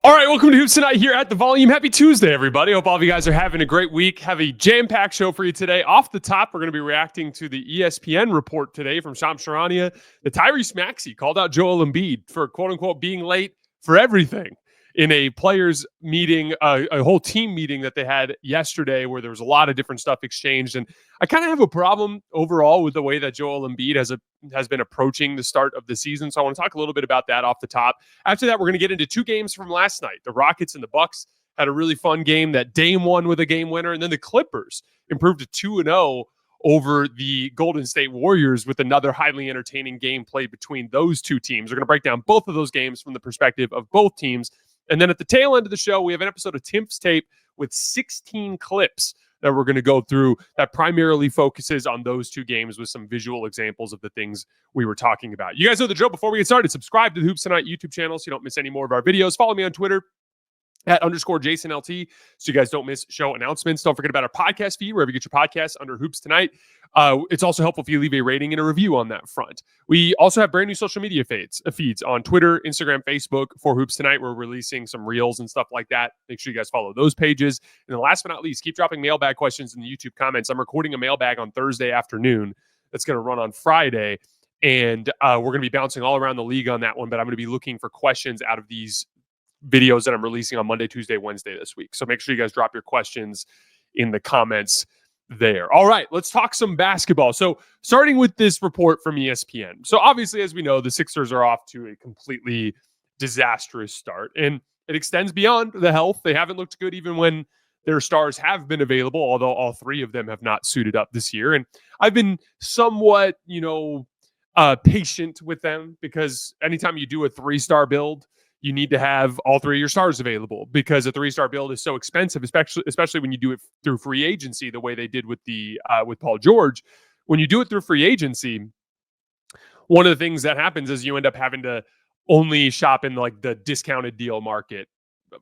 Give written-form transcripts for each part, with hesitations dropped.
All right, welcome to Hoops Tonight here at The Volume. Happy Tuesday, everybody. Hope all of you guys are having a great week. Have a jam-packed show for you today. Off the top, we're going to be reacting to the ESPN report today from Shams Charania that Tyrese Maxey called out Joel Embiid for quote-unquote being late for everything in a players meeting, a whole team meeting that they had yesterday where there was a lot of different stuff exchanged. And I kind of have a problem overall with the way that Joel Embiid has been approaching the start of the season. So I want to talk a little bit about that off the top. After that, we're going to get into two games from last night. The Rockets and the Bucks had a really fun game that Dame won with a game winner. And then the Clippers improved to 2-0 over the Golden State Warriors with another highly entertaining game played between those two teams. We're going to break down both of those games from the perspective of both teams. And then at the tail end of the show, we have an episode of Timpf's Tape with 16 clips that we're going to go through that primarily focuses on those two games with some visual examples of the things we were talking about. You guys know the drill. Before we get started, subscribe to the Hoops Tonight YouTube channel so you don't miss any more of our videos. Follow me on Twitter @_JasonLT so you guys don't miss show announcements. Don't forget about our podcast feed, wherever you get your podcasts under Hoops Tonight. It's also helpful if you leave a rating and a review on that front. We also have brand new social media feeds on Twitter, Instagram, Facebook for Hoops Tonight. We're releasing some reels and stuff like that. Make sure you guys follow those pages. And then last but not least, keep dropping mailbag questions in the YouTube comments. I'm recording a mailbag on Thursday afternoon that's going to run on Friday. And we're going to be bouncing all around the league on that one, but I'm going to be looking for questions out of these videos that I'm releasing on Monday, Tuesday, Wednesday this week. So make sure you guys drop your questions in the comments there. All right, let's talk some basketball. So starting with this report from ESPN. So obviously, as we know, the Sixers are off to a completely disastrous start, and it extends beyond the health. They haven't looked good even when their stars have been available, although all three of them have not suited up this year. And I've been somewhat, patient with them because anytime you do a 3-star build, you need to have all three of your stars available because a 3-star build is so expensive, especially when you do it through free agency, the way they did with with Paul George. When you do it through free agency, one of the things that happens is you end up having to only shop in like the discounted deal market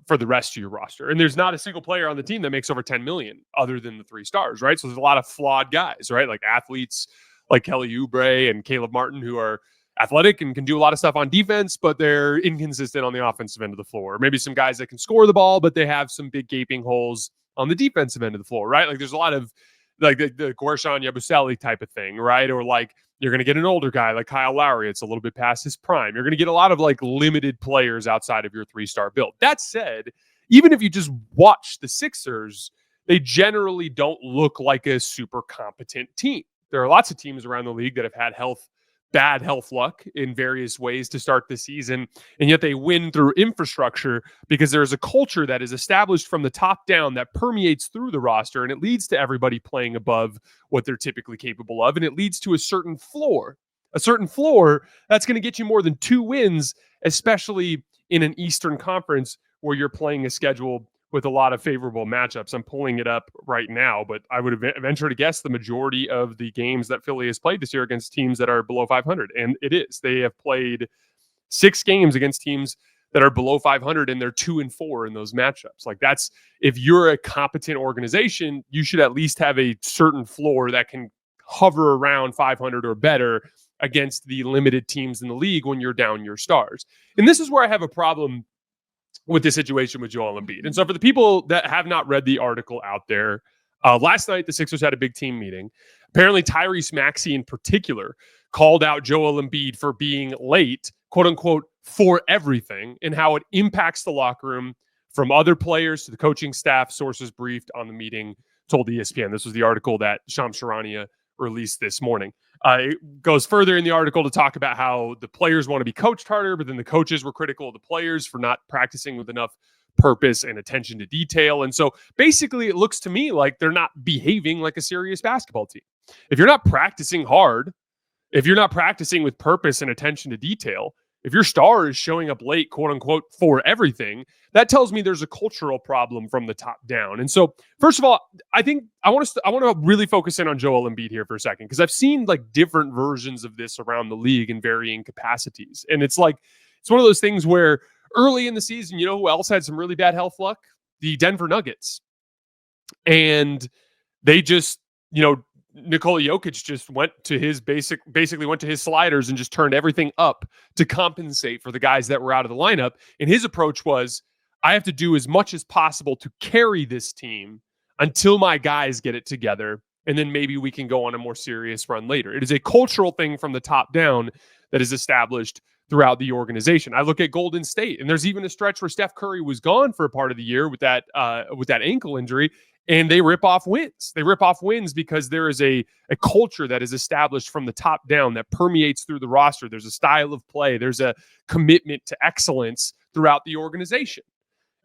for the rest of your roster. And there's not a single player on the team that makes over 10 million other than the 3 stars, right? So there's a lot of flawed guys, right? Like athletes like Kelly Oubre and Caleb Martin who are athletic and can do a lot of stuff on defense, but they're inconsistent on the offensive end of the floor. Maybe some guys that can score the ball, but they have some big gaping holes on the defensive end of the floor, right? Like there's a lot of like the Guerschon Yabusele type of thing, right? Or like you're going to get an older guy like Kyle Lowry. It's a little bit past his prime. You're going to get a lot of like limited players outside of your 3-star build. That said, even if you just watch the Sixers, they generally don't look like a super competent team. There are lots of teams around the league that have had bad health luck in various ways to start the season, and yet they win through infrastructure because there's a culture that is established from the top down that permeates through the roster, and it leads to everybody playing above what they're typically capable of, and it leads to a certain floor that's going to get you more than 2 wins, especially in an Eastern Conference where you're playing a schedule with a lot of favorable matchups. I'm pulling it up right now, but I would venture to guess the majority of the games that Philly has played this year against teams that are below 500. And it is. They have played 6 games against teams that are below 500, and they're 2-4 in those matchups. Like that's, if you're a competent organization, you should at least have a certain floor that can hover around 500 or better against the limited teams in the league when you're down your stars. And this is where I have a problem with the situation with Joel Embiid. And so for the people that have not read the article out there, last night the Sixers had a big team meeting. Apparently Tyrese Maxey in particular called out Joel Embiid for being late, quote unquote, for everything, and how it impacts the locker room from other players to the coaching staff. Sources briefed on the meeting told ESPN. This was the article that Shams Charania released this morning. It goes further in the article to talk about how the players want to be coached harder, but then the coaches were critical of the players for not practicing with enough purpose and attention to detail. And so basically it looks to me like they're not behaving like a serious basketball team. If you're not practicing hard, if you're not practicing with purpose and attention to detail, if your star is showing up late, quote unquote, for everything, that tells me there's a cultural problem from the top down. And so, first of all, I think I want to really focus in on Joel Embiid here for a second, because I've seen like different versions of this around the league in varying capacities. And it's one of those things where early in the season, you know who else had some really bad health luck? The Denver Nuggets. And they just, Nikola Jokic just went to his basically went to his sliders and just turned everything up to compensate for the guys that were out of the lineup. And his approach was, I have to do as much as possible to carry this team until my guys get it together, and then maybe we can go on a more serious run later. It is a cultural thing from the top down that is established throughout the organization. I look at Golden State, and there's even a stretch where Steph Curry was gone for a part of the year with that ankle injury, and they rip off wins. They rip off wins because there is a culture that is established from the top down that permeates through the roster. There's a style of play. There's a commitment to excellence throughout the organization.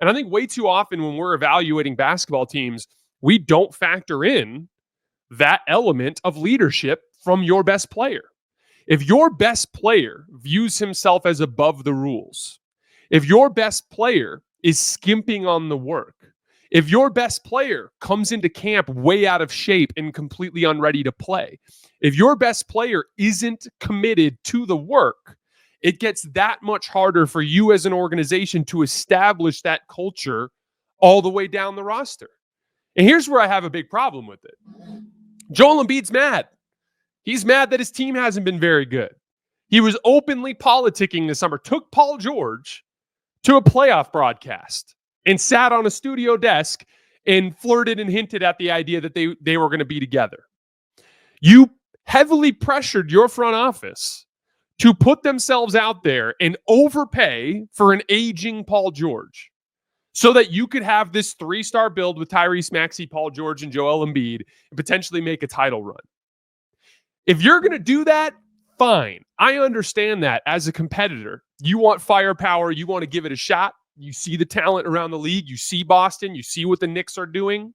And I think way too often when we're evaluating basketball teams, we don't factor in that element of leadership from your best player. If your best player views himself as above the rules, if your best player is skimping on the work, if your best player comes into camp way out of shape and completely unready to play, if your best player isn't committed to the work, it gets that much harder for you as an organization to establish that culture all the way down the roster. And here's where I have a big problem with it. Joel Embiid's mad. He's mad that his team hasn't been very good. He was openly politicking this summer, took Paul George to a playoff broadcast and sat on a studio desk and flirted and hinted at the idea that they were going to be together. You heavily pressured your front office to put themselves out there and overpay for an aging Paul George so that you could have this 3-star build with Tyrese Maxey, Paul George, and Joel Embiid and potentially make a title run. If you're going to do that, fine. I understand that as a competitor. You want firepower. You want to give it a shot. You see the talent around the league. You see Boston. You see what the Knicks are doing.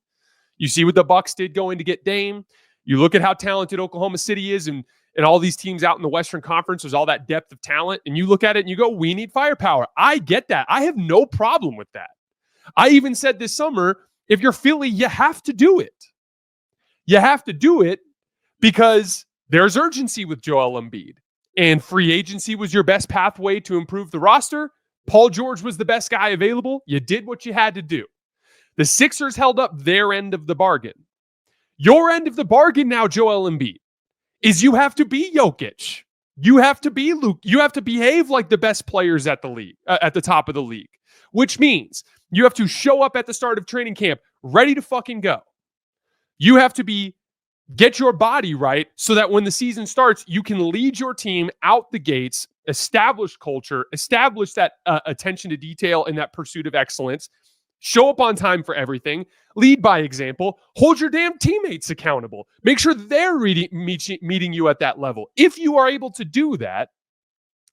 You see what the Bucks did going to get Dame. You look at how talented Oklahoma City is and all these teams out in the Western Conference. There's all that depth of talent. And you look at it and you go, we need firepower. I get that. I have no problem with that. I even said this summer, if you're Philly, you have to do it. You have to do it because there's urgency with Joel Embiid. And free agency was your best pathway to improve the roster. Paul George was the best guy available. You did what you had to do. The Sixers held up their end of the bargain. Your end of the bargain now, Joel Embiid, is you have to be Jokic. You have to be Luke. You have to behave like the best players at the league, at the top of the league, which means you have to show up at the start of training camp ready to fucking go. You have to get your body right so that when the season starts, you can lead your team out the gates, establish culture, establish that attention to detail and that pursuit of excellence, show up on time for everything, lead by example, hold your damn teammates accountable, make sure they're meeting you at that level. If you are able to do that,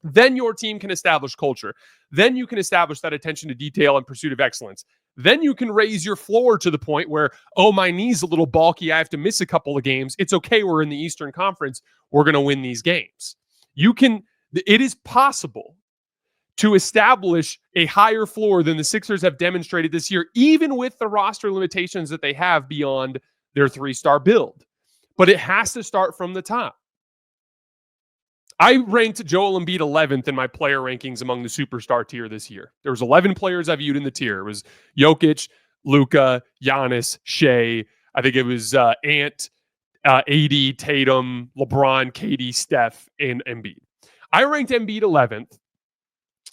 then your team can establish culture. Then you can establish that attention to detail and pursuit of excellence. Then you can raise your floor to the point where, oh, my knee's a little bulky. I have to miss a couple of games. It's okay. We're in the Eastern Conference. We're going to win these games. It is possible to establish a higher floor than the Sixers have demonstrated this year, even with the roster limitations that they have beyond their 3-star build. But it has to start from the top. I ranked Joel Embiid 11th in my player rankings among the superstar tier this year. There was 11 players I viewed in the tier. It was Jokic, Luka, Giannis, Shea. I think it was Ant, AD, Tatum, LeBron, KD, Steph, and Embiid. I ranked Embiid 11th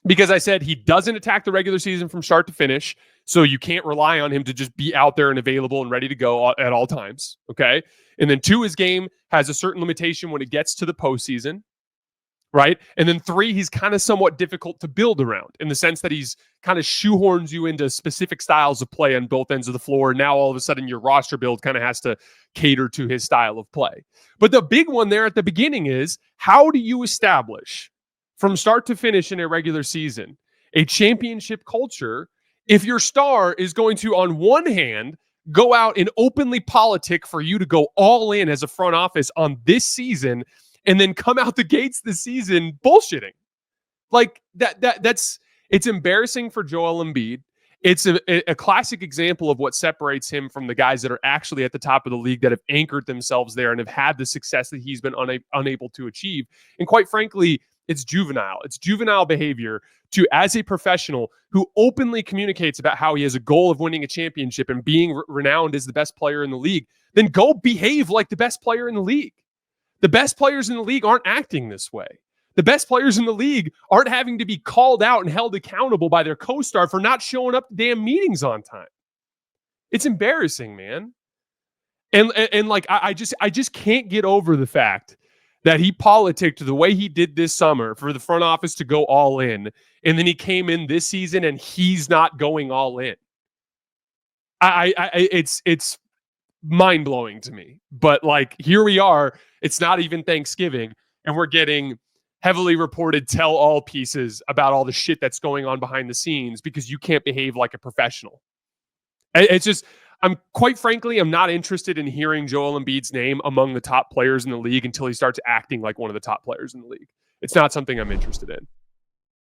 because I said he doesn't attack the regular season from start to finish, so you can't rely on him to just be out there and available and ready to go at all times, okay? And then 2, his game has a certain limitation when it gets to the postseason. Right. And then 3, he's kind of somewhat difficult to build around in the sense that he's kind of shoehorns you into specific styles of play on both ends of the floor. Now, all of a sudden, your roster build kind of has to cater to his style of play. But the big one there at the beginning is, how do you establish from start to finish in a regular season a championship culture if your star is going to, on one hand, go out and openly politic for you to go all in as a front office on this season, and then come out the gates this season bullshitting? Like it's embarrassing for Joel Embiid. It's a classic example of what separates him from the guys that are actually at the top of the league that have anchored themselves there and have had the success that he's been unable to achieve. And quite frankly, it's juvenile. It's juvenile behavior to, as a professional who openly communicates about how he has a goal of winning a championship and being renowned as the best player in the league, then go behave like the best player in the league. The best players in the league aren't acting this way. The best players in the league aren't having to be called out and held accountable by their co-star for not showing up to damn meetings on time. It's embarrassing, man. And like I just can't get over the fact that he politicked the way he did this summer for the front office to go all in, and then he came in this season and he's not going all in. It's mind blowing to me. But like, here we are. It's not even Thanksgiving, and we're getting heavily reported tell-all pieces about all the shit that's going on behind the scenes because you can't behave like a professional. It's just, quite frankly, I'm not interested in hearing Joel Embiid's name among the top players in the league until he starts acting like one of the top players in the league. It's not something I'm interested in.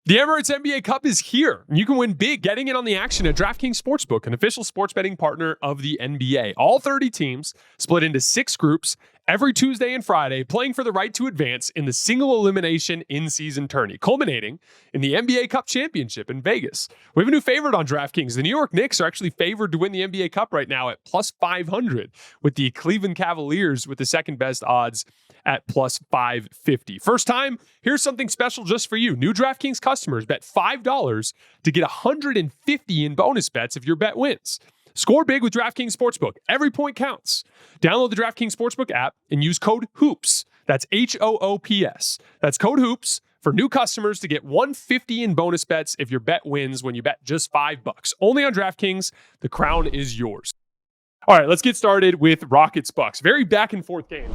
The Emirates NBA Cup is here, and you can win big getting in on the action at DraftKings Sportsbook, an official sports betting partner of the NBA. All 30 teams split into 6 groups every Tuesday and Friday, playing for the right to advance in the single elimination in-season tourney, culminating in the NBA Cup Championship in Vegas. We have a new favorite on DraftKings. The New York Knicks are actually favored to win the NBA Cup right now at plus 500, with the Cleveland Cavaliers with the second best odds at plus 550. First time, here's something special just for you. New DraftKings customers bet $5 to get $150 in bonus bets if your bet wins. Score big with DraftKings Sportsbook. Every point counts. Download the DraftKings Sportsbook app and use code HOOPS. That's HOOPS. That's code HOOPS for new customers to get $150 in bonus bets if your bet wins when you bet just $5. Only on DraftKings. The crown is yours. All right, let's get started with Rockets Bucks. Very back and forth game.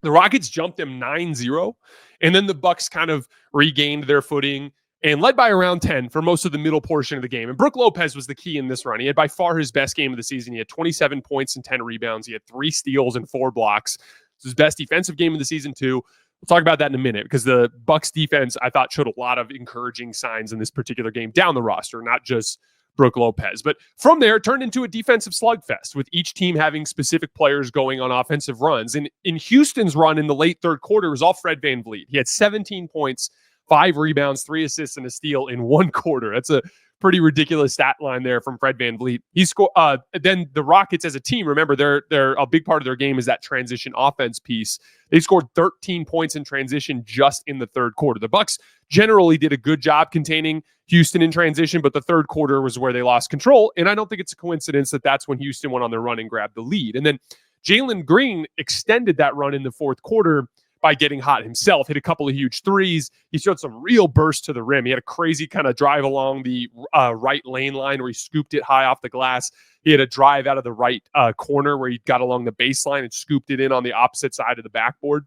The Rockets jumped them 9-0, and then the Bucks kind of regained their footing and led by around 10 for most of the middle portion of the game. And Brook Lopez was the key in this run. He had by far his best game of the season. He had 27 points and 10 rebounds. He had 3 steals and 4 blocks. It was his best defensive game of the season, too. We'll talk about that in a minute because the Bucks defense, I thought, showed a lot of encouraging signs in this particular game down the roster, not just Brook Lopez. But from there, it turned into a defensive slugfest with each team having specific players going on offensive runs. And in Houston's run in the late third quarter, it was all Fred VanVleet. He had 17 points, 5 rebounds, 3 assists, and a steal in 1 quarter. That's a pretty ridiculous stat line there from Fred VanVleet. He scored. Then the Rockets as a team, remember, they're a big part of their game is that transition offense piece. They scored 13 points in transition just in the third quarter. The Bucks generally did a good job containing Houston in transition, but the third quarter was where they lost control. And I don't think it's a coincidence that that's when Houston went on their run and grabbed the lead. And then Jalen Green extended that run in the fourth quarter by getting hot himself, hit a couple of huge threes. He showed some real burst to the rim. He had a crazy kind of drive along the right lane line where he scooped it high off the glass. He had a drive out of the right corner where he got along the baseline and scooped it in on the opposite side of the backboard.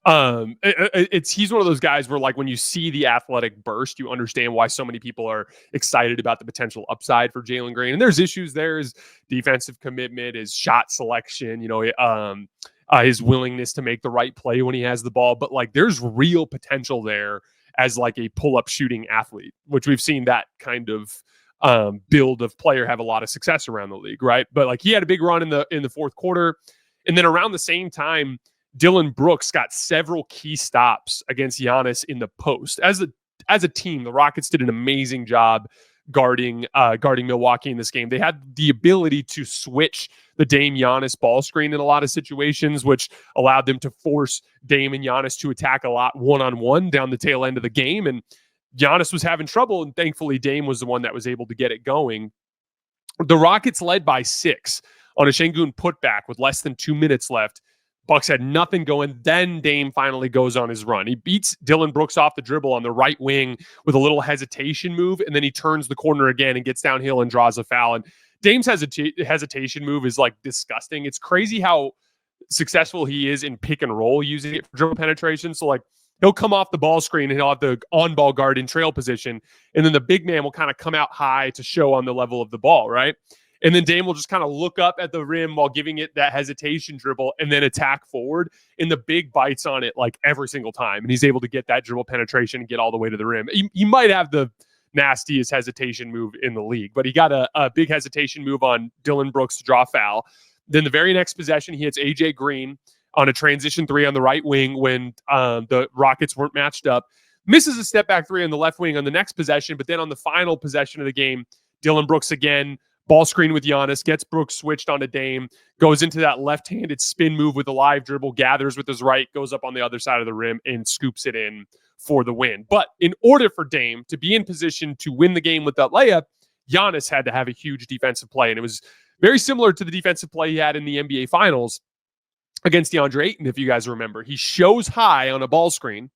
He's one of those guys where, like, when you see the athletic burst, you understand why so many people are excited about the potential upside for Jalen Green. And there's issues there: his defensive commitment, his shot selection, his willingness to make the right play when he has the ball. But like, there's real potential there as like a pull-up shooting athlete, which we've seen that kind of build of player have a lot of success around the league, right? But like, he had a big run in the fourth quarter, and then around the same time, Dillon Brooks got several key stops against Giannis in the post. As a team, the Rockets did an amazing job guarding Milwaukee in this game. They had the ability to switch the Dame Giannis ball screen in a lot of situations, which allowed them to force Dame and Giannis to attack a lot one-on-one down the tail end of the game. And Giannis was having trouble, and thankfully Dame was the one that was able to get it going. The Rockets led by 6 on a Şengün putback with less than 2 minutes left. Bucks had nothing going. Then Dame finally goes on his run. He beats Dillon Brooks off the dribble on the right wing with a little hesitation move, and then he turns the corner again and gets downhill and draws a foul. And Dame's hesitation move is like disgusting. It's crazy how successful he is in pick and roll using it for dribble penetration. So like, he'll come off the ball screen and he'll have the on-ball guard in trail position, and then the big man will kind of come out high to show on the level of the ball, right? And then Dame will just kind of look up at the rim while giving it that hesitation dribble and then attack forward. And the big bites on it like every single time. And he's able to get that dribble penetration and get all the way to the rim. He might have the nastiest hesitation move in the league, but he got a big hesitation move on Dillon Brooks to draw foul. Then the very next possession, he hits AJ Green on a transition 3 on the right wing when the Rockets weren't matched up. Misses a step back 3 on the left wing on the next possession. But then on the final possession of the game, Dillon Brooks again ball screen with Giannis, gets Brooks switched onto Dame, goes into that left-handed spin move with a live dribble, gathers with his right, goes up on the other side of the rim, and scoops it in for the win. But in order for Dame to be in position to win the game with that layup, Giannis had to have a huge defensive play, and it was very similar to the defensive play he had in the NBA Finals against DeAndre Ayton, if you guys remember. He shows high on a ball screen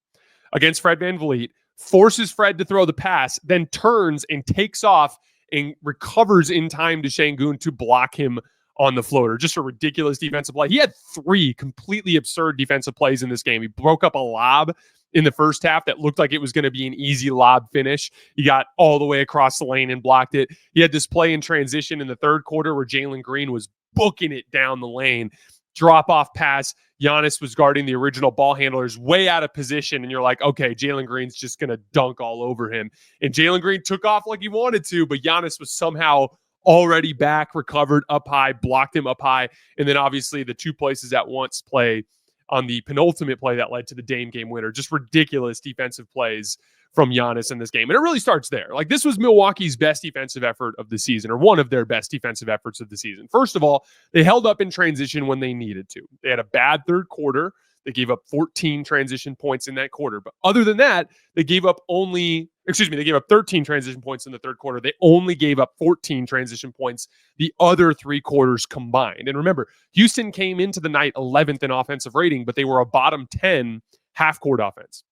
against Fred VanVleet, forces Fred to throw the pass, then turns and takes off and recovers in time to Şengün to block him on the floater. Just a ridiculous defensive play. He had 3 completely absurd defensive plays in this game. He broke up a lob in the first half that looked like it was going to be an easy lob finish. He got all the way across the lane and blocked it. He had this play in transition in the third quarter where Jalen Green was booking it down the lane. Drop-off pass. Giannis was guarding the original ball handlers way out of position, and you're like, okay, Jalen Green's just going to dunk all over him. And Jalen Green took off like he wanted to, but Giannis was somehow already back, recovered up high, blocked him up high, and then obviously the 2 places at once play on the penultimate play that led to the Dame game winner. Just ridiculous defensive plays from Giannis in this game. And it really starts there. Like, this was Milwaukee's best defensive effort of the season, or one of their best defensive efforts of the season. First of all, they held up in transition when they needed to. They had a bad third quarter. They gave up 14 transition points in that quarter. But other than that, they gave up 13 transition points in the third quarter. They only gave up 14 transition points the other 3 quarters combined. And remember, Houston came into the night 11th in offensive rating, but they were a bottom 10 half-court offense.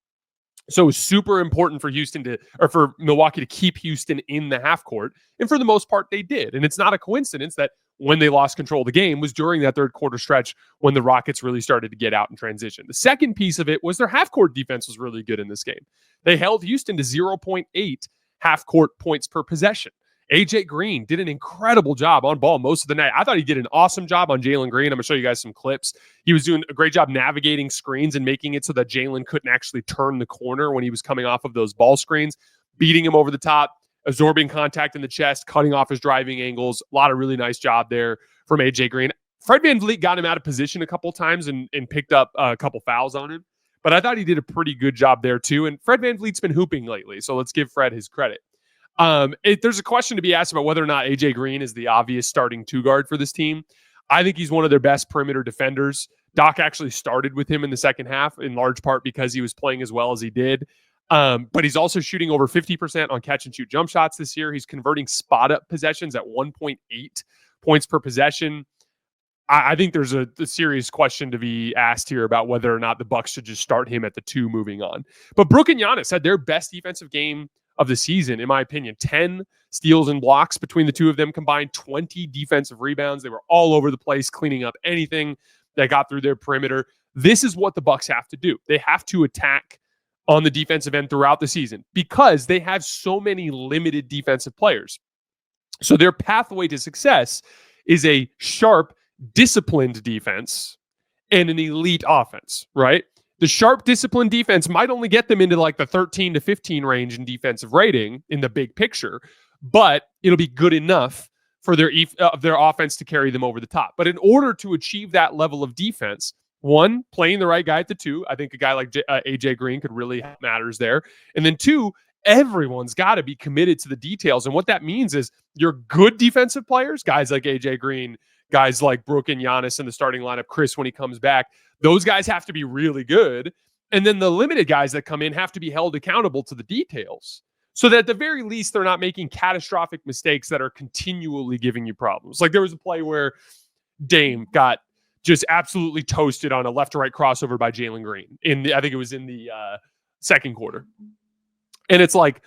So it was super important for for Milwaukee to keep Houston in the half court. And for the most part, they did. And it's not a coincidence that when they lost control of the game was during that third quarter stretch when the Rockets really started to get out in transition. The second piece of it was their half court defense was really good in this game. They held Houston to 0.8 half court points per possession. AJ Green did an incredible job on ball most of the night. I thought he did an awesome job on Jalen Green. I'm going to show you guys some clips. He was doing a great job navigating screens and making it so that Jalen couldn't actually turn the corner when he was coming off of those ball screens, beating him over the top, absorbing contact in the chest, cutting off his driving angles. A lot of really nice job there from AJ Green. Fred VanVleet got him out of position a couple times and picked up a couple fouls on him. But I thought he did a pretty good job there too. And Fred VanVleet's been hooping lately, so let's give Fred his credit. There's a question to be asked about whether or not AJ Green is the obvious starting 2 guard for this team. I think he's one of their best perimeter defenders. Doc actually started with him in the second half, in large part because he was playing as well as he did. But he's also shooting over 50% on catch and shoot jump shots this year. He's converting spot up possessions at 1.8 points per possession. I think there's a serious question to be asked here about whether or not the Bucks should just start him at the 2 moving on. But Brook and Giannis had their best defensive game of the season, in my opinion. 10 steals and blocks between the 2 of them combined, 20 defensive rebounds. They were all over the place, cleaning up anything that got through their perimeter. This is what the Bucks have to do. They have to attack on the defensive end throughout the season because they have so many limited defensive players. So their pathway to success is a sharp, disciplined defense and an elite offense, right? The sharp, disciplined defense might only get them into like the 13 to 15 range in defensive rating in the big picture, but it'll be good enough for their offense to carry them over the top. But in order to achieve that level of defense, 1, playing the right guy at the 2, I think a guy like AJ Green could really have matters there. And then 2, everyone's got to be committed to the details. And what that means is your good defensive players, guys like AJ Green, guys like Brook and Giannis in the starting lineup, Chris when he comes back, those guys have to be really good. And then the limited guys that come in have to be held accountable to the details so that at the very least, they're not making catastrophic mistakes that are continually giving you problems. Like there was a play where Dame got just absolutely toasted on a left to right crossover by Jalen Green. I think it was in the second quarter. And it's like,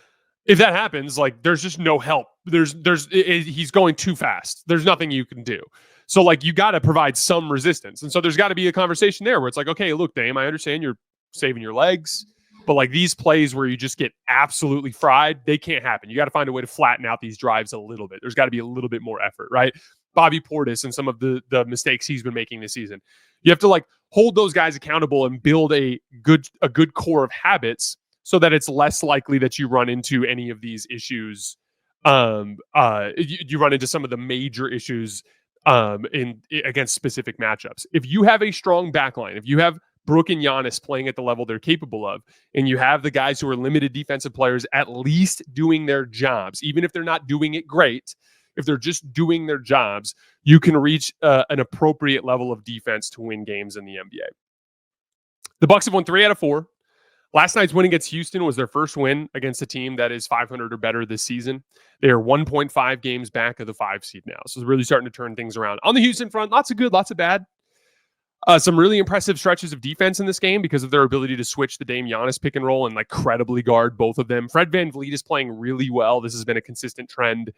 if that happens, like there's just no help. He's going too fast. There's nothing you can do. So like you got to provide some resistance. And so there's got to be a conversation there where it's like, okay, look, Dame, I understand you're saving your legs, but like these plays where you just get absolutely fried, they can't happen. You got to find a way to flatten out these drives a little bit. There's got to be a little bit more effort, right? Bobby Portis and some of the mistakes he's been making this season. You have to like hold those guys accountable and build a good core of habits so that it's less likely that you run into any of these issues. You run into some of the major issues against specific matchups. If you have a strong backline, if you have Brook and Giannis playing at the level they're capable of, and you have the guys who are limited defensive players at least doing their jobs, even if they're not doing it great, if they're just doing their jobs, you can reach an appropriate level of defense to win games in the NBA. The Bucks have won 3 out of 4. Last night's win against Houston was their first win against a team that is 500 or better this season. They are 1.5 games back of the 5 seed now. So they're really starting to turn things around. On the Houston front, lots of good, lots of bad. Some really impressive stretches of defense in this game because of their ability to switch the Dame Giannis pick and roll and like credibly guard both of them. Fred VanVleet is playing really well. This has been a consistent trend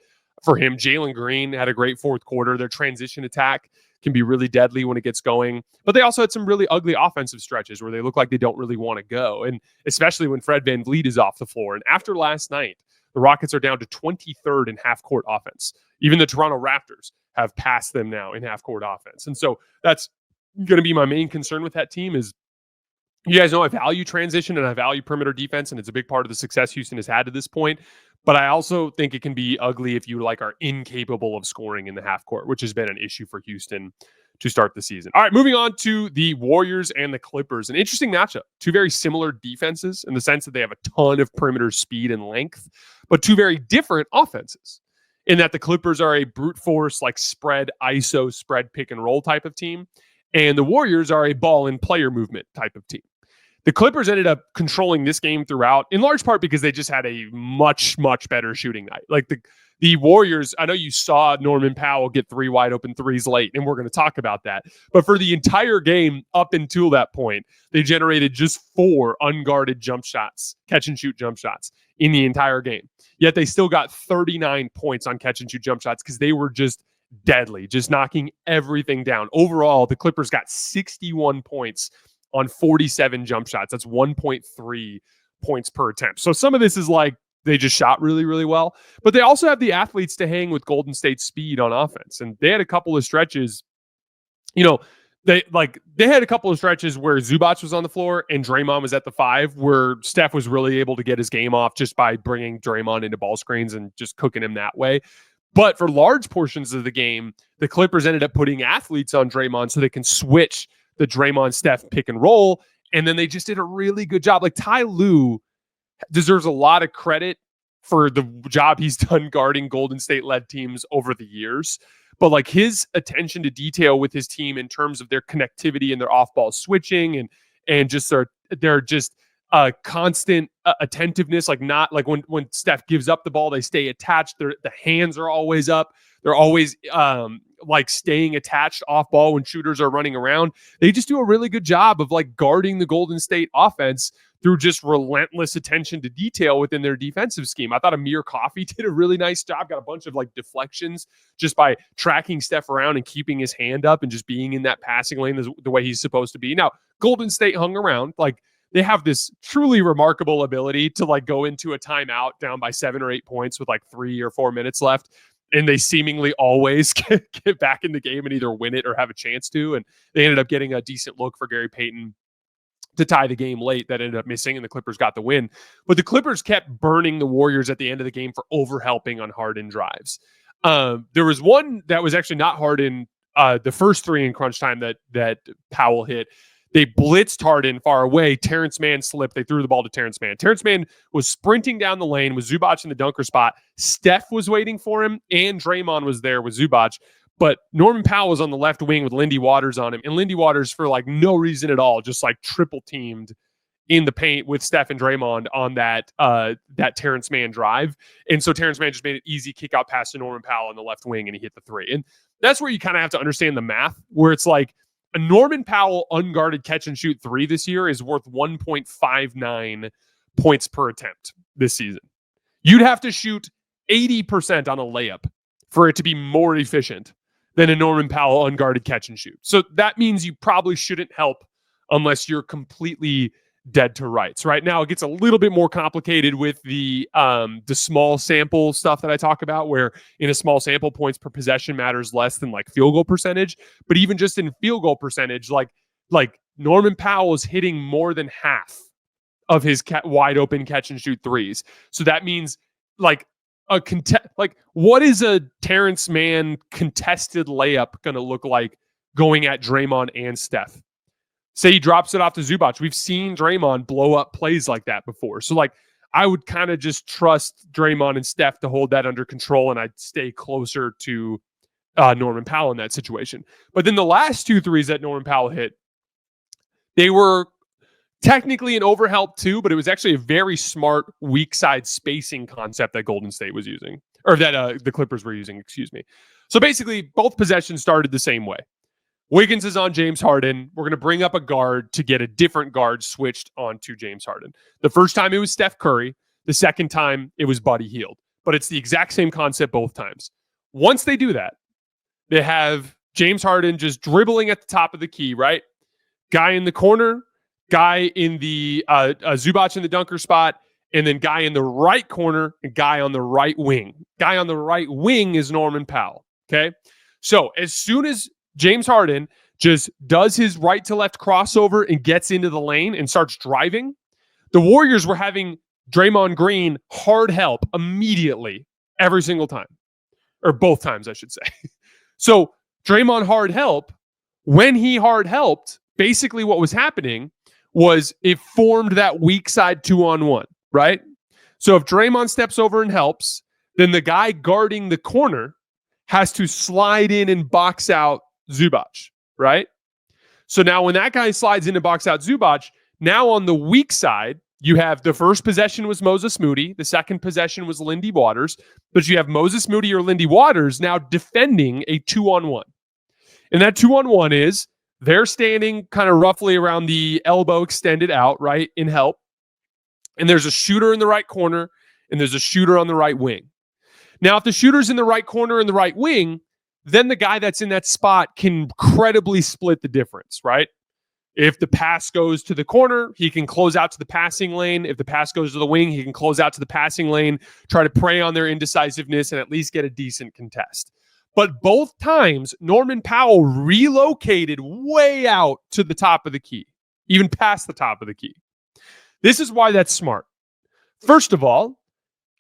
for him. Jalen Green had a great fourth quarter. Their transition attack can be really deadly when it gets going. But they also had some really ugly offensive stretches where they look like they don't really want to go. And especially when Fred VanVleet is off the floor. And after last night, the Rockets are down to 23rd in half-court offense. Even the Toronto Raptors have passed them now in half-court offense. And so that's going to be my main concern with that team is, you guys know I value transition and I value perimeter defense, and it's a big part of the success Houston has had to this point. But I also think it can be ugly if you are incapable of scoring in the half court, which has been an issue for Houston to start the season. All right, moving on to the Warriors and the Clippers. An interesting matchup. Two very similar defenses in the sense that they have a ton of perimeter speed and length, but two very different offenses in that the Clippers are a brute force, spread, ISO, spread, pick and roll type of team. And the Warriors are a ball and player movement type of team. The Clippers ended up controlling this game throughout, in large part because they just had a much, much better shooting night. The Warriors, I know you saw Norman Powell get 3 wide open threes late, and we're going to talk about that. But for the entire game up until that point, they generated just 4 unguarded jump shots, catch and shoot jump shots in the entire game. Yet they still got 39 points on catch and shoot jump shots because they were just deadly, just knocking everything down. Overall, the Clippers got 61 points on 47 jump shots. That's 1.3 points per attempt. So some of this is they just shot really, really well, but they also have the athletes to hang with Golden State's speed on offense. And they had a couple of stretches, they had a couple of stretches where Zubac was on the floor and Draymond was at the 5, where Steph was really able to get his game off just by bringing Draymond into ball screens and just cooking him that way. But for large portions of the game, the Clippers ended up putting athletes on Draymond so they can switch the Draymond-Steph pick and roll, and then they just did a really good job. Ty Lue deserves a lot of credit for the job he's done guarding Golden State-led teams over the years. But his attention to detail with his team in terms of their connectivity and their off-ball switching and just their just constant attentiveness, when Steph gives up the ball, they stay attached. The hands are always up. They're always staying attached off ball when shooters are running around. They just do a really good job of guarding the Golden State offense through just relentless attention to detail within their defensive scheme. I thought Amir Coffey did a really nice job, got a bunch of deflections just by tracking Steph around and keeping his hand up and just being in that passing lane the way he's supposed to be. Now, Golden State hung around. They have this truly remarkable ability to go into a timeout down by 7 or 8 points with 3 or 4 minutes left. And they seemingly always get back in the game and either win it or have a chance to. And they ended up getting a decent look for Gary Payton to tie the game late that ended up missing, and the Clippers got the win. But the Clippers kept burning the Warriors at the end of the game for overhelping on Harden drives. There was one that was actually not Harden, the first 3 in crunch time that Powell hit. They blitzed Harden far away. Terrence Mann slipped. They threw the ball to Terrence Mann. Terrence Mann was sprinting down the lane with Zubac in the dunker spot. Steph was waiting for him, and Draymond was there with Zubac. But Norman Powell was on the left wing with Lindy Waters on him. And Lindy Waters, for no reason at all, just triple teamed in the paint with Steph and Draymond on that Terrence Mann drive. And so Terrence Mann just made an easy kick out pass to Norman Powell on the left wing, and he hit the 3. And that's where you kind of have to understand the math, where it's a Norman Powell unguarded catch and shoot 3 this year is worth 1.59 points per attempt this season. You'd have to shoot 80% on a layup for it to be more efficient than a Norman Powell unguarded catch and shoot. So that means you probably shouldn't help unless you're completely dead to rights. Right now, it gets a little bit more complicated with the small sample stuff that I talk about, where in a small sample, points per possession matters less than field goal percentage. But even just in field goal percentage, Norman Powell is hitting more than half of his wide open catch and shoot 3s. So that means what is a Terrence Mann contested layup going to look like going at Draymond and Steph? Say he drops it off to Zubac. We've seen Draymond blow up plays like that before. So I would kind of just trust Draymond and Steph to hold that under control, and I'd stay closer to Norman Powell in that situation. But then the last 2 threes that Norman Powell hit, they were technically an overhelp too, but it was actually a very smart weak side spacing concept that Golden State was using, or that the Clippers were using, excuse me. So basically, both possessions started the same way. Wiggins is on James Harden. We're going to bring up a guard to get a different guard switched onto James Harden. The first time it was Steph Curry. The second time it was Buddy Hield. But it's the exact same concept both times. Once they do that, they have James Harden just dribbling at the top of the key, right? Guy in the corner, guy in the Zubac in the dunker spot, and then guy in the right corner and guy on the right wing. Guy on the right wing is Norman Powell, okay? So as soon as James Harden just does his right to left crossover and gets into the lane and starts driving, the Warriors were having Draymond Green hard help immediately every single time, or both times, I should say. So Draymond hard help, when he hard helped, basically what was happening was it formed that weak side 2-on-1, right? So if Draymond steps over and helps, then the guy guarding the corner has to slide in and box out Zubac, right? So now when that guy slides in and box out Zubac, now on the weak side, you have the first possession was Moses Moody. The second possession was Lindy Waters. But you have Moses Moody or Lindy Waters now defending a 2-on-1. And that 2-on-1 is they're standing kind of roughly around the elbow extended out, right, in help. And there's a shooter in the right corner, and there's a shooter on the right wing. Now, if the shooter's in the right corner and the right wing, then the guy that's in that spot can credibly split the difference, right? If the pass goes to the corner, he can close out to the passing lane. If the pass goes to the wing, he can close out to the passing lane, try to prey on their indecisiveness, and at least get a decent contest. But both times, Norman Powell relocated way out to the top of the key, even past the top of the key. This is why that's smart. First of all,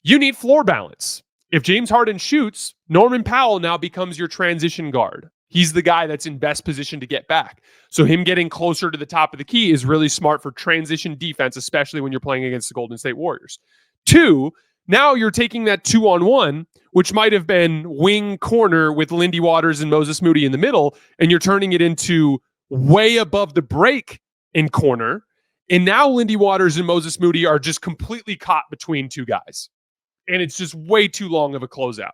you need floor balance. If James Harden shoots, Norman Powell now becomes your transition guard. He's the guy that's in best position to get back. So him getting closer to the top of the key is really smart for transition defense, especially when you're playing against the Golden State Warriors. 2, now you're taking that 2-on-1, which might have been wing corner with Lindy Waters and Moses Moody in the middle, and you're turning it into way above the break in corner. And now Lindy Waters and Moses Moody are just completely caught between two guys. And it's just way too long of a closeout.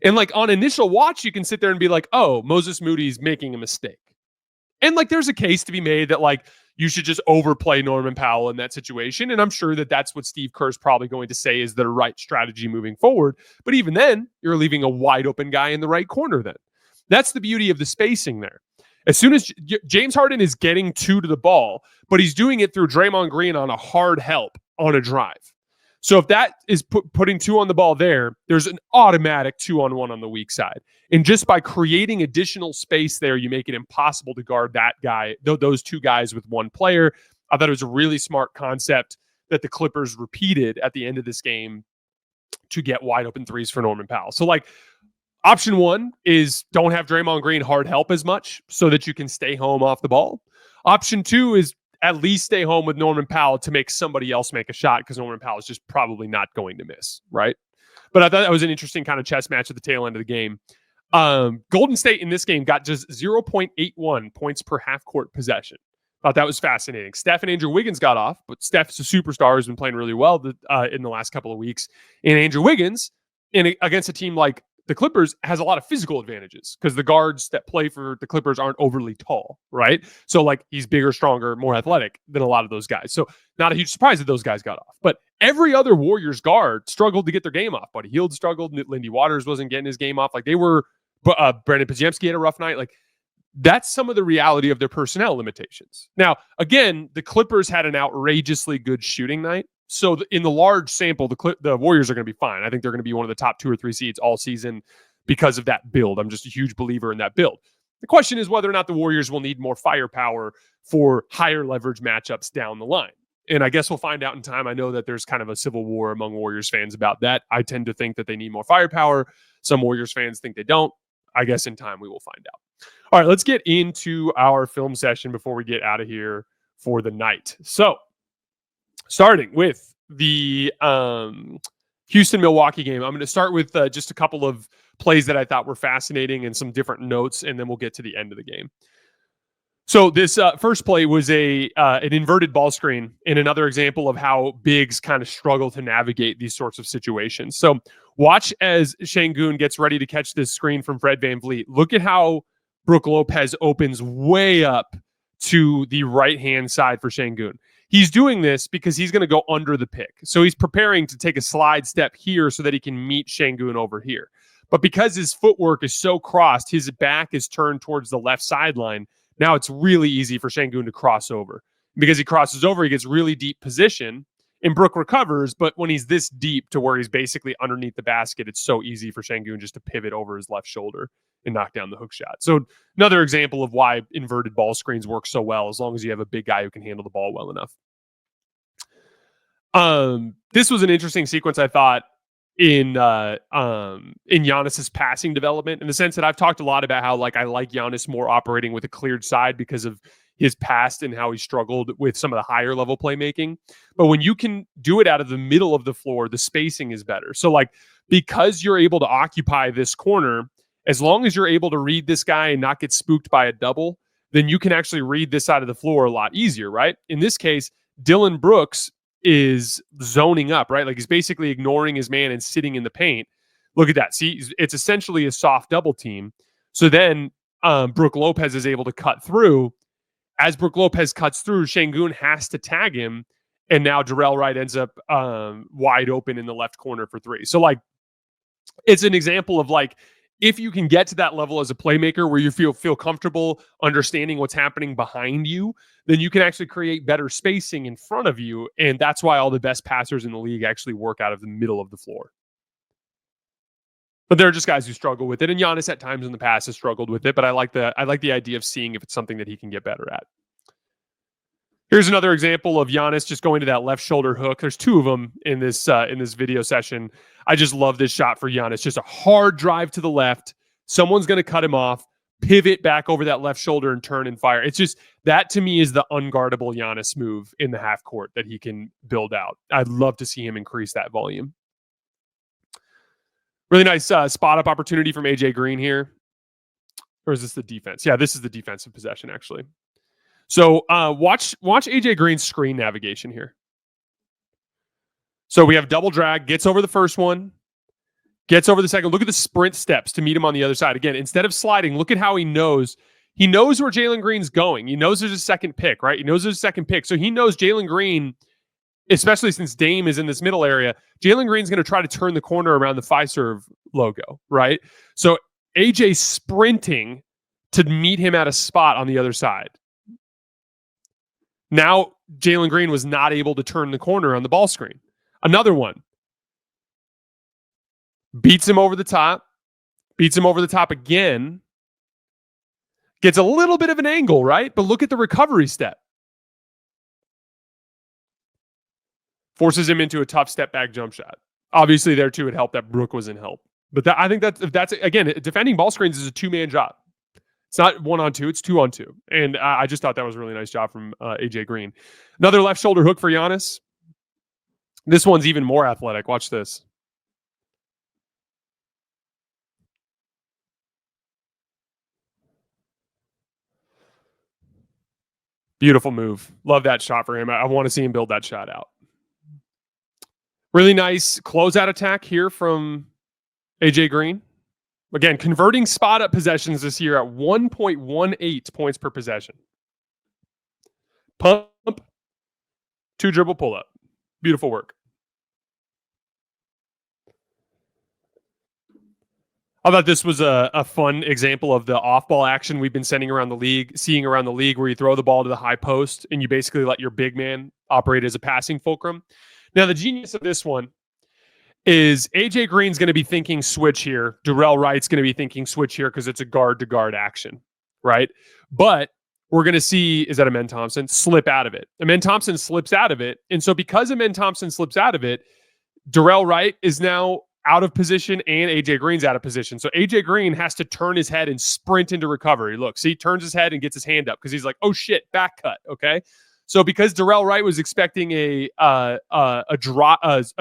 And like on initial watch, you can sit there and be like, oh, Moses Moody's making a mistake. And like there's a case to be made that like you should just overplay Norman Powell in that situation. And I'm sure that that's what Steve Kerr's probably going to say is the right strategy moving forward. But even then, you're leaving a wide open guy in the right corner then. That's the beauty of the spacing there. As soon as James Harden is getting 2 to the ball, but he's doing it through Draymond Green on a hard help on a drive. So if that is putting 2 on the ball there's an automatic 2-on-1 on the weak side. And just by creating additional space there, you make it impossible to guard that guy, those 2 guys with 1 player. I thought it was a really smart concept that the Clippers repeated at the end of this game to get wide open threes for Norman Powell. So like option 1 is don't have Draymond Green hard help as much so that you can stay home off the ball. Option 2 is at least stay home with Norman Powell to make somebody else make a shot because Norman Powell is just probably not going to miss, right? But I thought that was an interesting kind of chess match at the tail end of the game. Golden State in this game got just 0.81 points per half-court possession. Thought that was fascinating. Steph and Andrew Wiggins got off, but Steph's a superstar who's been playing really well in the last couple of weeks. And Andrew Wiggins, against a team like the Clippers, has a lot of physical advantages because the guards that play for the Clippers aren't overly tall, right? So like he's bigger, stronger, more athletic than a lot of those guys. So not a huge surprise that those guys got off. But every other Warriors guard struggled to get their game off. Buddy Hield struggled. Lindy Waters wasn't getting his game off. Like they were, Brandon Podziemski had a rough night. Like that's some of the reality of their personnel limitations. Now, again, the Clippers had an outrageously good shooting night. So in the large sample, the Warriors are going to be fine. I think they're going to be one of the top 2 or 3 seeds all season because of that build. I'm just a huge believer in that build. The question is whether or not the Warriors will need more firepower for higher leverage matchups down the line. And I guess we'll find out in time. I know that there's kind of a civil war among Warriors fans about that. I tend to think that they need more firepower. Some Warriors fans think they don't. I guess in time we will find out. All right, let's get into our film session before we get out of here for the night. So, starting with the Houston-Milwaukee game. I'm going to start with just a couple of plays that I thought were fascinating and some different notes, and then we'll get to the end of the game. So this first play was an inverted ball screen, and another example of how bigs kind of struggle to navigate these sorts of situations. So watch as Şengün gets ready to catch this screen from Fred VanVleet. Look at how Brook Lopez opens way up to the right-hand side for Şengün. He's doing this because he's going to go under the pick. So he's preparing to take a slide step here so that he can meet Şengün over here. But because his footwork is so crossed, his back is turned towards the left sideline. Now it's really easy for Şengün to cross over. Because he crosses over, he gets really deep position, and Brook recovers. But when he's this deep to where he's basically underneath the basket, it's so easy for Şengün just to pivot over his left shoulder and knock down the hook shot. So another example of why inverted ball screens work so well, as long as you have a big guy who can handle the ball well enough. This was an interesting sequence, I thought, in Giannis's passing development, in the sense that I've talked a lot about how I like Giannis more operating with a cleared side because of his past and how he struggled with some of the higher level playmaking. But when you can do it out of the middle of the floor, the spacing is better. So because you're able to occupy this corner, as long as you're able to read this guy and not get spooked by a double, then you can actually read this side of the floor a lot easier, right? In this case, Dillon Brooks is zoning up, right? He's basically ignoring his man and sitting in the paint. Look at that. See, it's essentially a soft double team. So then Brook Lopez is able to cut through. As Brook Lopez cuts through, Şengün has to tag him. And now Jarrell Wright ends up wide open in the left corner for three. So it's an example of if you can get to that level as a playmaker where you feel comfortable understanding what's happening behind you, then you can actually create better spacing in front of you. And that's why all the best passers in the league actually work out of the middle of the floor. But there are just guys who struggle with it. And Giannis at times in the past has struggled with it. But I like the idea of seeing if it's something that he can get better at. Here's another example of Giannis just going to that left shoulder hook. There's two of them in this video session. I just love this shot for Giannis. Just a hard drive to the left. Someone's going to cut him off, pivot back over that left shoulder and turn and fire. It's just, that to me is the unguardable Giannis move in the half court that he can build out. I'd love to see him increase that volume. Really nice spot up opportunity from AJ Green here. Or is this the defense? Yeah, this is the defensive possession actually. So watch AJ Green's screen navigation here. So we have double drag, gets over the first one, gets over the second. Look at the sprint steps to meet him on the other side. Again, instead of sliding, look at how he knows. He knows where Jalen Green's going. He knows there's a second pick, right? He knows there's a second pick. So he knows Jalen Green, especially since Dame is in this middle area, Jalen Green's going to try to turn the corner around the Fiserv logo, right? So AJ sprinting to meet him at a spot on the other side. Now, Jalen Green was not able to turn the corner on the ball screen. Another one. Beats him over the top. Beats him over the top again. Gets a little bit of an angle, right? But look at the recovery step. Forces him into a tough step back jump shot. Obviously, there too, it helped that Brook was in help. But I think that's again, defending ball screens is a two-man job. It's not 1-on-2, it's 2-on-2. And I just thought that was a really nice job from AJ Green. Another left shoulder hook for Giannis. This one's even more athletic. Watch this. Beautiful move. Love that shot for him. I want to see him build that shot out. Really nice closeout attack here from AJ Green. Again, converting spot-up possessions this year at 1.18 points per possession. Pump, 2-dribble pull-up. Beautiful work. I thought this was a fun example of the off-ball action we've been seeing around the league, where you throw the ball to the high post and you basically let your big man operate as a passing fulcrum. Now, the genius of this one is AJ Green's going to be thinking switch here. Jarrell Wright's going to be thinking switch here because it's a guard-to-guard action, right? But we're going to see, is that Amen Thompson, slip out of it. Amen Thompson slips out of it. And so because Amen Thompson slips out of it, Jarrell Wright is now out of position and AJ Green's out of position. So AJ Green has to turn his head and sprint into recovery. Look, see, he turns his head and gets his hand up because he's like, oh shit, back cut, okay? So because Darrell Wright was expecting a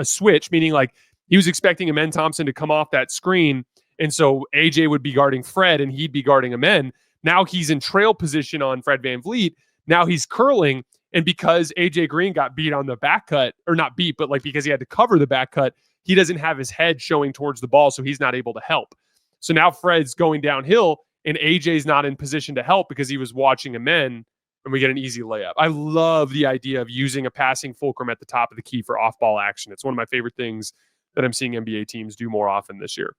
switch, meaning like he was expecting Amen Thompson to come off that screen, and so AJ would be guarding Fred and he'd be guarding Amen. Now he's in trail position on Fred VanVleet. Now he's curling, and because AJ Green got beat on the back cut, or not beat, but like because he had to cover the back cut, he doesn't have his head showing towards the ball, so he's not able to help. So now Fred's going downhill, and AJ's not in position to help because he was watching Amen, and we get an easy layup. I love the idea of using a passing fulcrum at the top of the key for off-ball action. It's one of my favorite things that I'm seeing NBA teams do more often this year.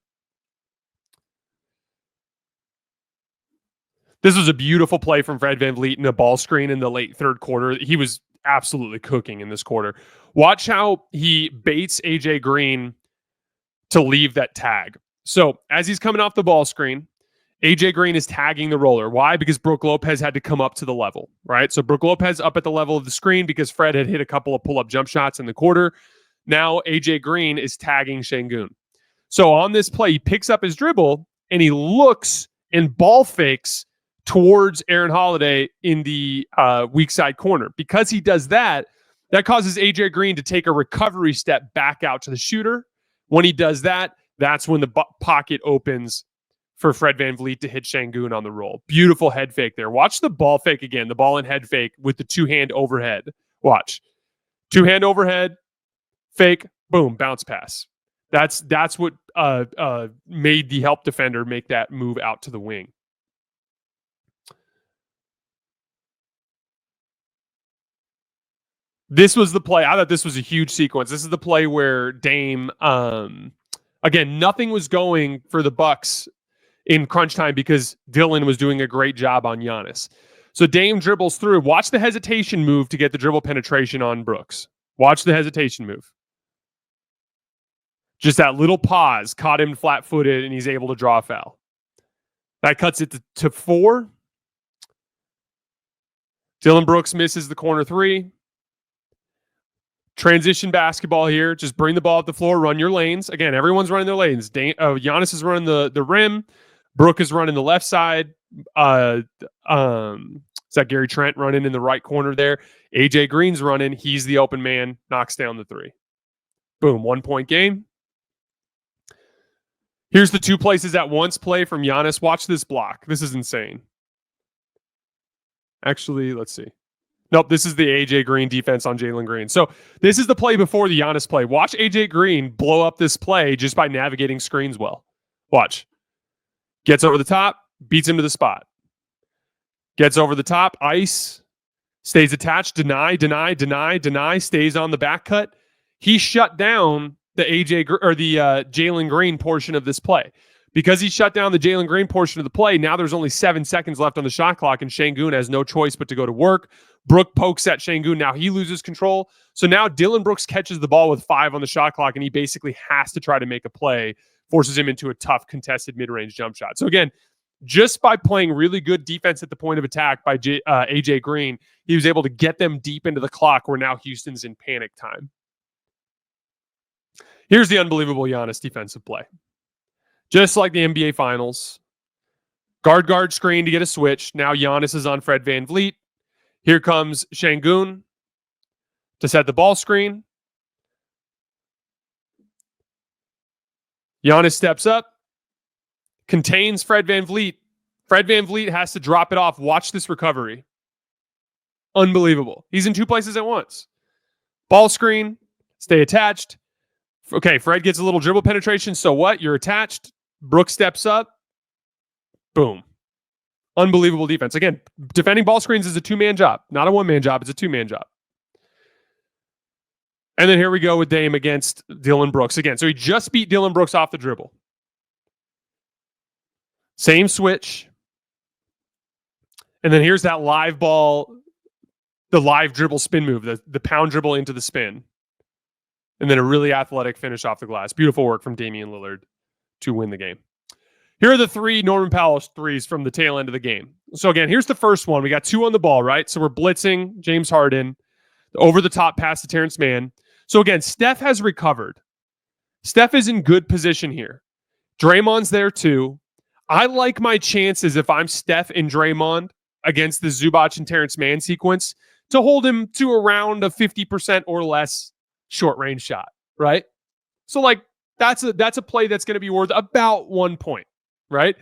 This was a beautiful play from Fred VanVleet in a ball screen in the late third quarter. He was absolutely cooking in this quarter. Watch how he baits AJ Green to leave that tag. So as he's coming off the ball screen, AJ Green is tagging the roller. Why? Because Brook Lopez had to come up to the level, right? So Brook Lopez up at the level of the screen because Fred had hit a couple of pull-up jump shots in the quarter. Now AJ Green is tagging Şengün. So on this play, he picks up his dribble and he looks and ball fakes towards Aaron Holiday in the weak side corner. Because he does that, that causes AJ Green to take a recovery step back out to the shooter. When he does that, that's when the pocket opens for Fred VanVleet to hit Şengün on the roll. Beautiful head fake there. Watch the ball fake again, the ball and head fake with the two-hand overhead. Watch. Two-hand overhead, fake, boom, bounce pass. That's what made the help defender make that move out to the wing. This was the play. I thought this was a huge sequence. This is the play where Dame, again, nothing was going for the Bucks in crunch time because Dillon was doing a great job on Giannis. So Dame dribbles through. Watch the hesitation move to get the dribble penetration on Brooks. Watch the hesitation move. Just that little pause caught him flat-footed, and he's able to draw a foul. That cuts it to 4. Dillon Brooks misses the corner 3. Transition basketball here. Just bring the ball up the floor, run your lanes. Again, everyone's running their lanes. Giannis is running the rim. Brook is running the left side. Is that Gary Trent running in the right corner there? AJ Green's running. He's the open man. Knocks down the 3. Boom. 1-point game. Here's the 2 places at once play from Giannis. Watch this block. This is insane. Actually, let's see. Nope, this is the AJ Green defense on Jalen Green. So this is the play before the Giannis play. Watch AJ Green blow up this play just by navigating screens well. Watch. Gets over the top, beats him to the spot. Gets over the top, ice, stays attached, deny, stays on the back cut. He shut down the Jalen Green portion of this play. Because he shut down the Jalen Green portion of the play, now there's only 7 seconds left on the shot clock, and Şengün has no choice but to go to work. Brook pokes at Şengün. Now he loses control. So now Dillon Brooks catches the ball with 5 on the shot clock, and he basically has to try to make a play, forces him into a tough contested mid-range jump shot. So again, just by playing really good defense at the point of attack by AJ Green, he was able to get them deep into the clock where now Houston's in panic time. Here's the unbelievable Giannis defensive play. Just like the NBA Finals. Guard screen to get a switch. Now Giannis is on Fred VanVleet. Here comes Şengün to set the ball screen. Giannis steps up, contains Fred VanVleet. Fred VanVleet has to drop it off. Watch this recovery. Unbelievable. He's in 2 places at once. Ball screen, stay attached. Okay, Fred gets a little dribble penetration. So what? You're attached. Brook steps up. Boom. Unbelievable defense. Again, defending ball screens is a 2-man job. Not a 1-man job. It's a 2-man job. And then here we go with Dame against Dillon Brooks again. So he just beat Dillon Brooks off the dribble. Same switch. And then here's that live ball, the live dribble spin move, the pound dribble into the spin. And then a really athletic finish off the glass. Beautiful work from Damian Lillard to win the game. Here are the 3 Norman Powell threes from the tail end of the game. So again, here's the first one. We got 2 on the ball, right? So we're blitzing James Harden. Over the top pass to Terrence Mann. So again, Steph has recovered. Steph is in good position here. Draymond's there too. I like my chances if I'm Steph and Draymond against the Zubac and Terrence Mann sequence to hold him to around a 50% or less short range shot, right? So like that's a play that's going to be worth about 1 point, right?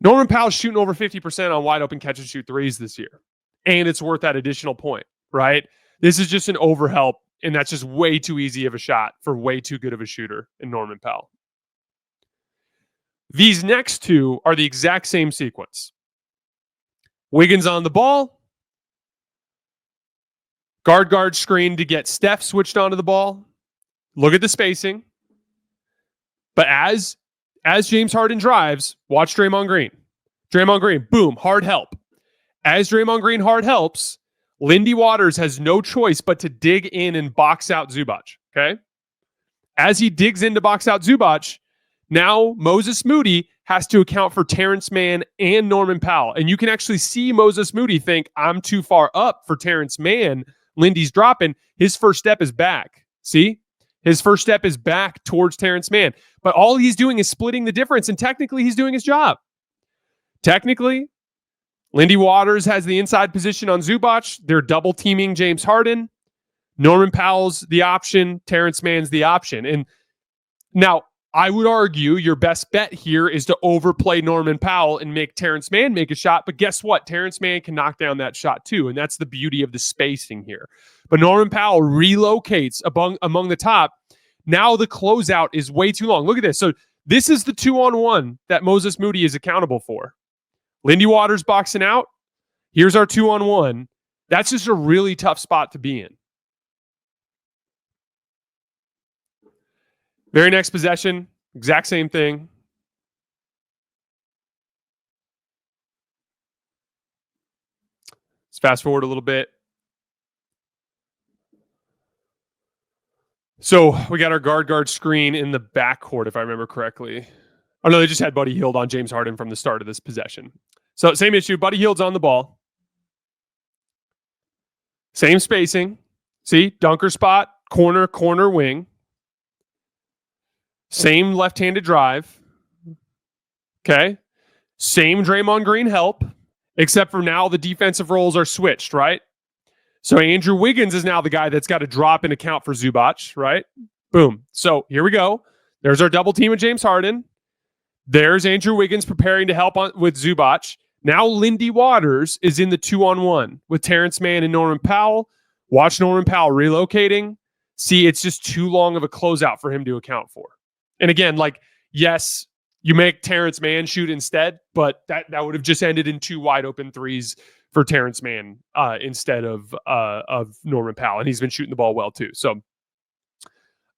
Norman Powell's shooting over 50% on wide open catch and shoot threes this year, and it's worth that additional point, right? This is just an overhelp, and that's just way too easy of a shot for way too good of a shooter in Norman Powell. These next two are the exact same sequence. Wiggins on the ball. Guard screen to get Steph switched onto the ball. Look at the spacing. But as James Harden drives, watch Draymond Green. Draymond Green, boom, hard help. As Draymond Green hard helps, Lindy Waters has no choice but to dig in and box out Zubac, okay? As he digs in to box out Zubac, now Moses Moody has to account for Terrence Mann and Norman Powell. And you can actually see Moses Moody think, I'm too far up for Terrence Mann. Lindy's dropping. His first step is back. See? His first step is back towards Terrence Mann. But all he's doing is splitting the difference, and technically he's doing his job. Technically, Lindy Waters has the inside position on Zubac. They're double teaming James Harden. Norman Powell's the option. Terrence Mann's the option. And now, I would argue your best bet here is to overplay Norman Powell and make Terrence Mann make a shot. But guess what? Terrence Mann can knock down that shot too. And that's the beauty of the spacing here. But Norman Powell relocates among the top. Now the closeout is way too long. Look at this. So this is the 2-on-1 that Moses Moody is accountable for. Lindy Waters boxing out. Here's our 2-on-1. That's just a really tough spot to be in. Very next possession, exact same thing. Let's fast forward a little bit. So we got our guard screen in the backcourt, if I remember correctly. Oh, no, they just had Buddy Hield on James Harden from the start of this possession. So same issue. Buddy Hield's on the ball. Same spacing. See, dunker spot, corner, wing. Same left-handed drive. Okay. Same Draymond Green help, except for now the defensive roles are switched, right? So Andrew Wiggins is now the guy that's got to drop and account for Zubac, right? Boom. So here we go. There's our double team of James Harden. There's Andrew Wiggins preparing to help with Zubac. Now Lindy Waters is in the 2-on-1 with Terrence Mann and Norman Powell. Watch Norman Powell relocating. See, it's just too long of a closeout for him to account for. And again, like, yes, you make Terrence Mann shoot instead, but that would have just ended in 2 wide open threes for Terrence Mann instead of Norman Powell. And he's been shooting the ball well too. So,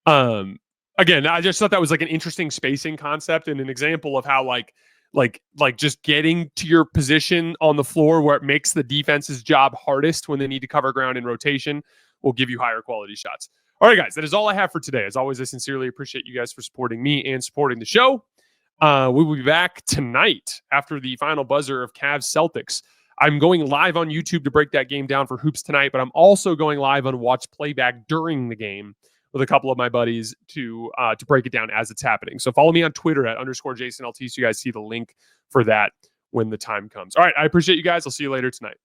again, I just thought that was like an interesting spacing concept and an example of how like just getting to your position on the floor where it makes the defense's job hardest when they need to cover ground in rotation will give you higher quality shots. All right, guys, that is all I have for today. As always, I sincerely appreciate you guys for supporting me and supporting the show. We will be back tonight after the final buzzer of Cavs Celtics. I'm going live on YouTube to break that game down for Hoops tonight, but I'm also going live on Watch Playback during the game with a couple of my buddies to break it down as it's happening. So follow me on Twitter at _JasonLT so you guys see the link for that when the time comes. All right, I appreciate you guys. I'll see you later tonight.